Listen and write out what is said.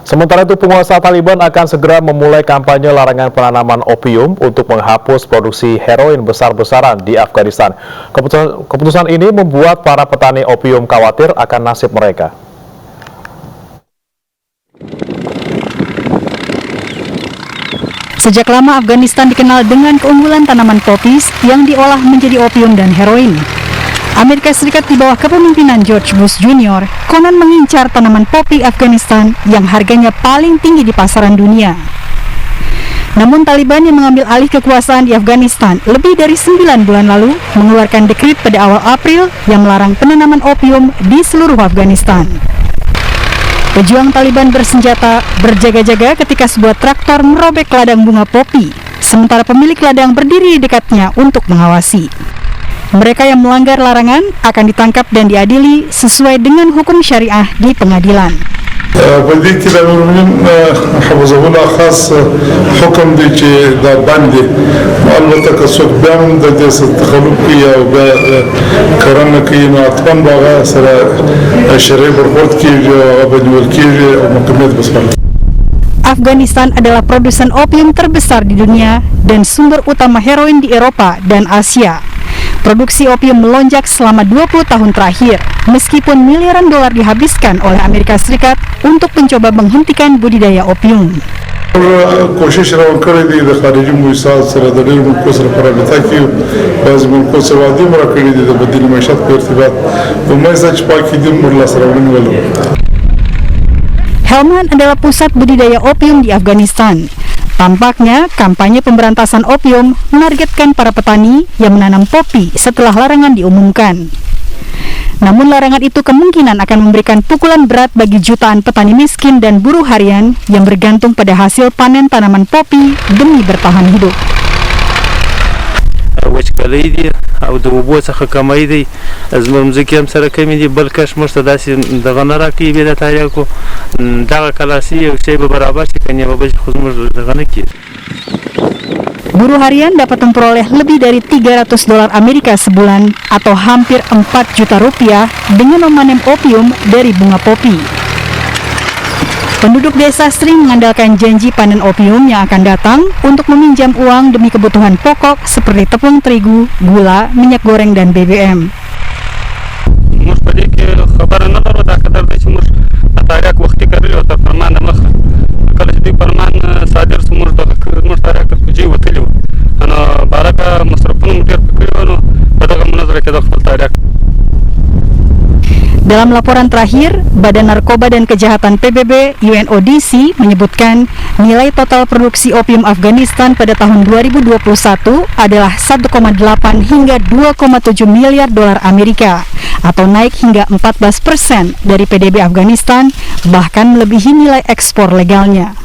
Sementara itu, penguasa Taliban akan segera memulai kampanye larangan penanaman opium untuk menghapus produksi heroin besar-besaran di Afghanistan. Keputusan ini membuat para petani opium khawatir akan nasib mereka. Sejak lama Afghanistan dikenal dengan keunggulan tanaman popis yang diolah menjadi opium dan heroin. Amerika Serikat di bawah kepemimpinan George Bush Jr. konon mengincar tanaman popi Afghanistan yang harganya paling tinggi di pasaran dunia. Namun Taliban yang mengambil alih kekuasaan di Afghanistan lebih dari 9 bulan lalu mengeluarkan dekret pada awal April yang melarang penanaman opium di seluruh Afghanistan. Pejuang Taliban bersenjata berjaga-jaga ketika sebuah traktor merobek ladang bunga popi, sementara pemilik ladang berdiri di dekatnya untuk mengawasi. Mereka yang melanggar larangan akan ditangkap dan diadili sesuai dengan hukum syariah di pengadilan. Afghanistan adalah produsen opium terbesar di dunia dan sumber utama heroin di Eropa dan Asia. Produksi opium melonjak selama 20 tahun terakhir, meskipun miliaran dolar dihabiskan oleh Amerika Serikat untuk mencoba menghentikan budidaya opium. Helmand adalah pusat budidaya opium di Afghanistan. Tampaknya, kampanye pemberantasan opium menargetkan para petani yang menanam popi setelah larangan diumumkan. Namun larangan itu kemungkinan akan memberikan pukulan berat bagi jutaan petani miskin dan buruh harian yang bergantung pada hasil panen tanaman popi demi bertahan hidup. او د اوبو څخه کمای دی زموږ هم سره کمی دی بل کش مرسته داسې دغه نه راکوي بیا د تاریخو دغه کلاسي یو شی به برابر شي کني به خو زموږ دغه نه کیږي. Buruh harian dapat memperoleh lebih dari $300 Amerika sebulan atau hampir 4 juta rupiah dengan memanen opium dari bunga popi. Penduduk desa sering mengandalkan janji panen opium yang akan datang untuk meminjam uang demi kebutuhan pokok seperti tepung terigu, gula, minyak goreng, dan BBM. Dalam laporan terakhir, Badan Narkoba dan Kejahatan PBB UNODC menyebutkan nilai total produksi opium Afghanistan pada tahun 2021 adalah 1,8 hingga 2,7 miliar dolar Amerika atau naik hingga 14% dari PDB Afghanistan, bahkan melebihi nilai ekspor legalnya.